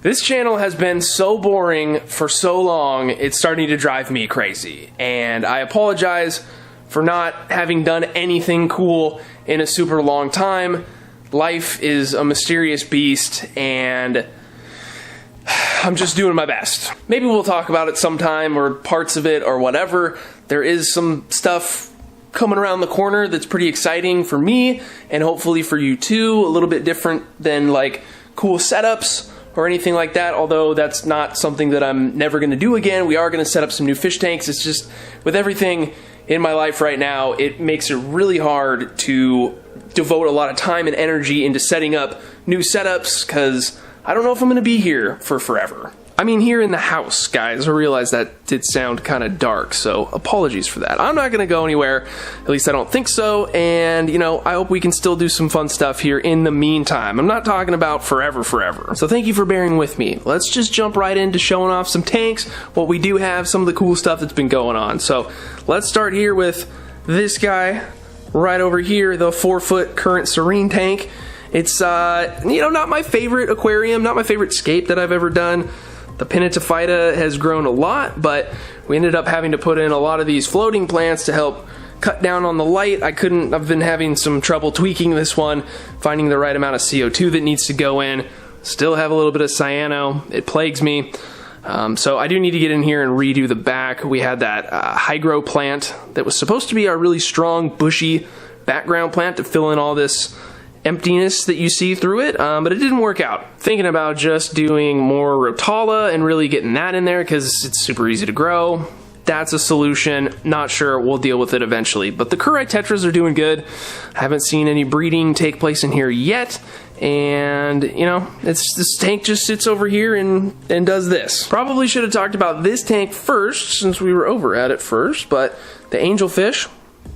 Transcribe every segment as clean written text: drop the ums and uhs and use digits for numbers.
This channel has been so boring for so long, it's starting to drive me crazy. And I apologize for not having done anything cool in a super long time. Life is a mysterious beast, and I'm just doing my best. Maybe we'll talk about it sometime, or parts of it, or whatever. There is some stuff coming around the corner that's pretty exciting for me, and hopefully for you too. A little bit different than like cool setups or anything like that, although that's not something that I'm never going to do again. We are going to set up some new fish tanks. It's just, with everything in my life right now, it makes it really hard to devote a lot of time and energy into setting up new setups, because I don't know if I'm going to be here for forever. I mean, here in the house, guys. I realize that did sound kind of dark, so apologies for that. I'm not going to go anywhere, at least I don't think so, and, you know, I hope we can still do some fun stuff here in the meantime. I'm not talking about forever. So thank you for bearing with me. Let's just jump right into showing off some tanks, what we do have, some of the cool stuff that's been going on. So let's start here with this guy right over here, the 4-foot current serene tank. It's, you know, not my favorite aquarium, not my favorite scape that I've ever done. The Pinatophyta has grown a lot, but we ended up having to put in a lot of these floating plants to help cut down on the light. I've been having some trouble tweaking this one, finding the right amount of CO2 that needs to go in. Still have a little bit of cyano. It plagues me. So I do need to get in here and redo the back. We had that hygro plant that was supposed to be our really strong, bushy background plant to fill in all this emptiness that you see through it, but it didn't work out. Thinking about just doing more Rotala and really getting that in there because it's super easy to grow. That's a solution. Not sure. We'll deal with it eventually. But the Kurai Tetras are doing good. Haven't seen any breeding take place in here yet. And, you know, this tank just sits over here and does this. Probably should have talked about this tank first since we were over at it first, but the Angelfish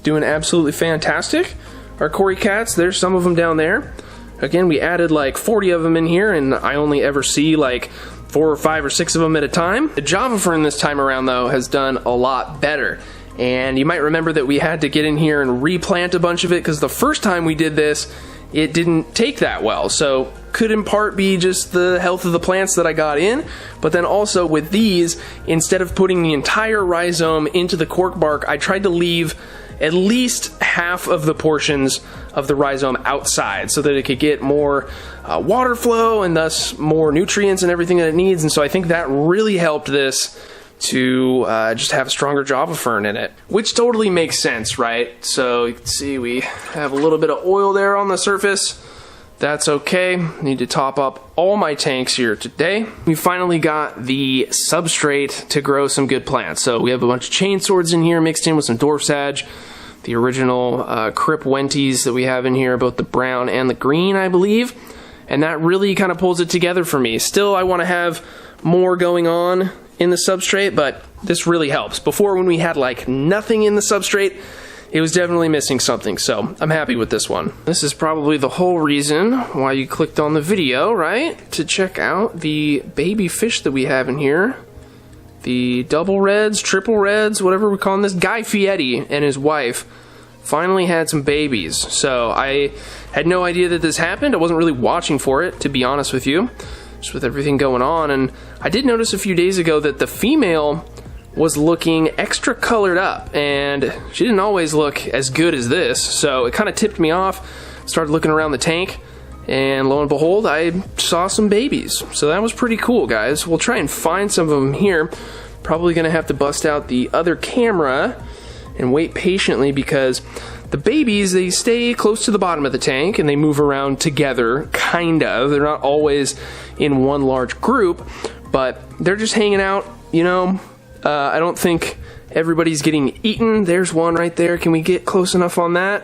doing absolutely fantastic. Our Cory cats, there's some of them down there. Again, we added like 40 of them in here, and I only ever see like 4 or 5 or 6 of them at a time. The Java Fern this time around, though, has done a lot better. And you might remember that we had to get in here and replant a bunch of it, because the first time we did this, it didn't take that well. So could in part be just the health of the plants that I got in, but then also with these, instead of putting the entire rhizome into the cork bark, I tried to leave at least half of the portions of the rhizome outside so that it could get more water flow and thus more nutrients and everything that it needs. And so I think that really helped this to just have a stronger Java Fern in it, which totally makes sense, right? So you can see we have a little bit of oil there on the surface. That's okay. Need to top up all my tanks here today. We finally got the substrate to grow some good plants. So we have a bunch of chain swords in here mixed in with some dwarf sag. The original Crip Wenties that we have in here, both the brown and the green, I believe. And that really kind of pulls it together for me. Still, I want to have more going on in the substrate, but this really helps. Before, when we had like nothing in the substrate, it was definitely missing something, so I'm happy with this one. This is probably the whole reason why you clicked on the video, right? To check out the baby fish that we have in here. The double reds, triple reds, whatever we're calling this. Guy Fieri and his wife finally had some babies. So I had no idea that this happened. I wasn't really watching for it, to be honest with you, just with everything going on. And I did notice a few days ago that the female was looking extra colored up, and she didn't always look as good as this, so it kind of tipped me off. Started looking around the tank, and lo and behold, I saw some babies. So that was pretty cool, guys. We'll try and find some of them here. Probably gonna have to bust out the other camera and wait patiently, because the babies, they stay close to the bottom of the tank and they move around together, kind of. They're not always in one large group, but they're just hanging out, you know. I don't think everybody's getting eaten. There's one right there. Can we get close enough on that?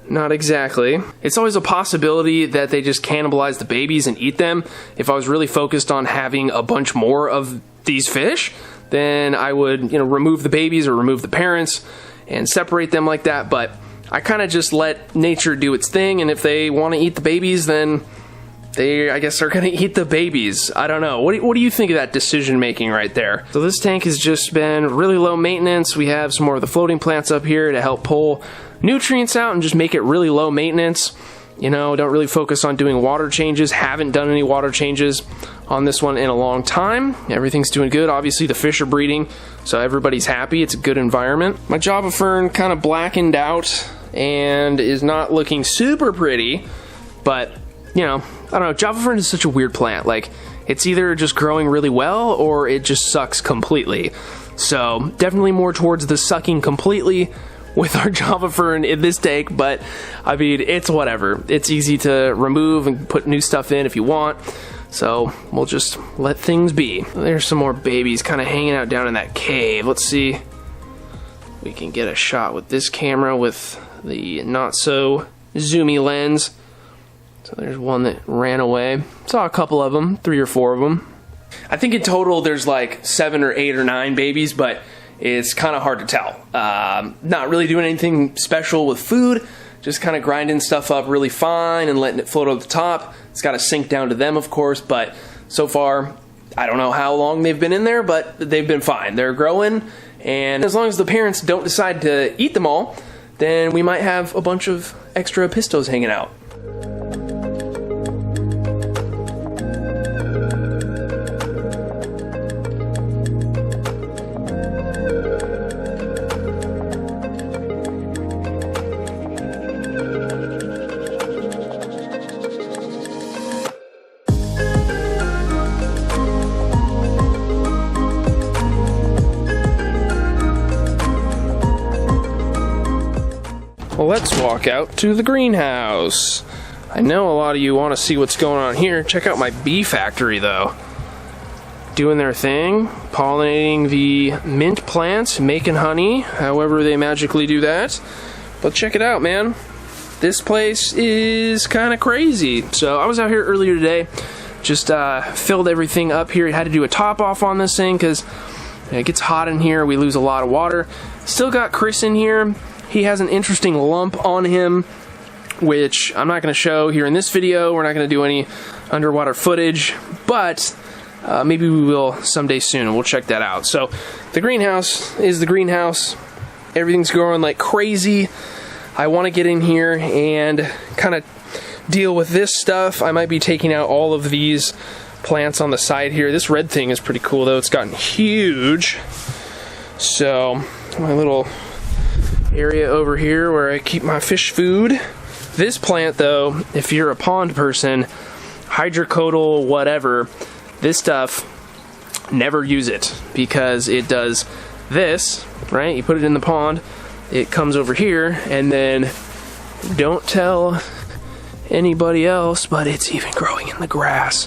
Not exactly. It's always a possibility that they just cannibalize the babies and eat them. If I was really focused on having a bunch more of these fish, then I would, you know, remove the babies or remove the parents and separate them like that. But I kind of just let nature do its thing, and if they want to eat the babies, then they, I guess, are going to eat the babies. I don't know. What do you think of that decision making right there? So this tank has just been really low maintenance. We have some more of the floating plants up here to help pull nutrients out and just make it really low maintenance. You know, don't really focus on doing water changes. Haven't done any water changes on this one in a long time. Everything's doing good. Obviously the fish are breeding, so everybody's happy. It's a good environment. My Java fern kind of blackened out and is not looking super pretty, but you know, I don't know, Java fern is such a weird plant. Like, it's either just growing really well or it just sucks completely. So definitely more towards the sucking completely with our Java fern in this tank, but I mean, it's whatever. It's easy to remove and put new stuff in if you want. So we'll just let things be. There's some more babies kind of hanging out down in that cave. Let's see if we can get a shot with this camera with the not so zoomy lens. So there's one that ran away. Saw a couple of them, 3 or 4 of them. I think in total there's like 7 or 8 or 9 babies, but it's kind of hard to tell. Not really doing anything special with food, just kind of grinding stuff up really fine and letting it float over the top. It's got to sink down to them, of course, but so far, I don't know how long they've been in there, but they've been fine. They're growing, and as long as the parents don't decide to eat them all, then we might have a bunch of extra Apistos hanging out. Well, let's walk out to the greenhouse. I know a lot of you want to see what's going on here. Check out my bee factory, though. Doing their thing, pollinating the mint plants, making honey, however they magically do that. But check it out, man. This place is kind of crazy. So I was out here earlier today, just filled everything up here. Had to do a top off on this thing because it gets hot in here. We lose a lot of water. Still got Chris in here. He has an interesting lump on him, which I'm not going to show here in this video. We're not going to do any underwater footage, but maybe we will someday soon. We'll check that out. So the greenhouse is the greenhouse. Everything's growing like crazy. I want to get in here and kind of deal with this stuff. I might be taking out all of these plants on the side here. This red thing is pretty cool, though. It's gotten huge. So my little area over here where I keep my fish food. This plant, though, if you're a pond person, hydrocodal, whatever, this stuff, never use it because it does this, right? You put it in the pond, it comes over here, and then don't tell anybody else, but it's even growing in the grass,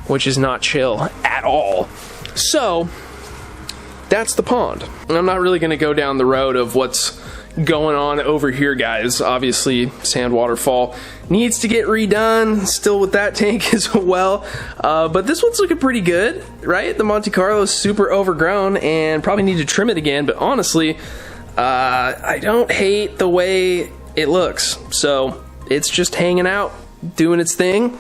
which is not chill at all. So that's the pond. And I'm not really going to go down the road of what's going on over here, guys. Obviously, sand waterfall needs to get redone, still with that tank as well, but this one's looking pretty good, right? The Monte Carlo is super overgrown and probably need to trim it again, but honestly, I don't hate the way it looks. So it's just hanging out, doing its thing.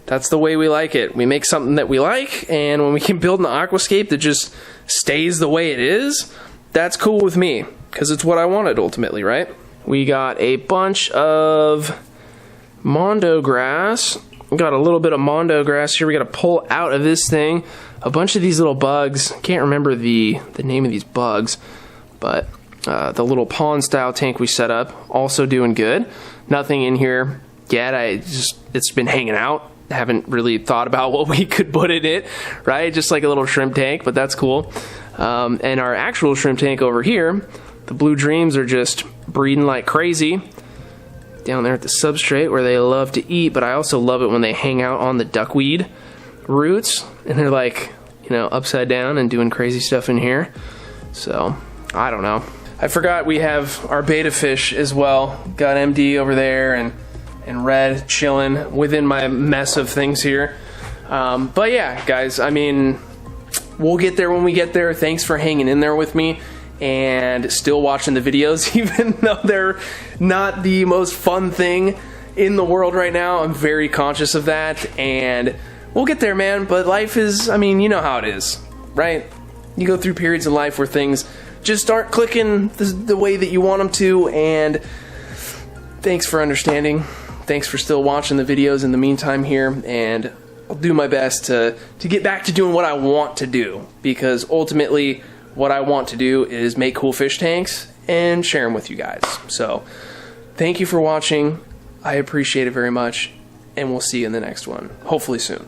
That's the way we like it. We make something that we like, and when we can build an aquascape that just stays the way it is, that's cool with me, because it's what I wanted ultimately, right? We got a bunch of mondo grass. We got a little bit of mondo grass here we got to pull out of this thing. A bunch of these little bugs. Can't remember the name of these bugs, but the little pond style tank we set up, also doing good. Nothing in here yet. It's been hanging out. Haven't really thought about what we could put in it, right? Just like a little shrimp tank, but that's cool. And our actual shrimp tank over here, the blue dreams are just breeding like crazy down there at the substrate where they love to eat, but I also love it when they hang out on the duckweed roots and they're like, you know, upside down and doing crazy stuff in here. So, I don't know. I forgot we have our betta fish as well. Got MD over there and Red chilling within my mess of things here. But yeah, guys, I mean, we'll get there when we get there. Thanks for hanging in there with me and still watching the videos, even though they're not the most fun thing in the world right now. I'm very conscious of that, and we'll get there, man. But life is, I mean, you know how it is, right? You go through periods in life where things just aren't clicking the way that you want them to, and thanks for understanding. thanks for still watching the videos in the meantime here, and I'll do my best to get back to doing what I want to do, because ultimately what I want to do is make cool fish tanks and share them with you guys. So thank you for watching. I appreciate it very much, and we'll see you in the next one, hopefully soon.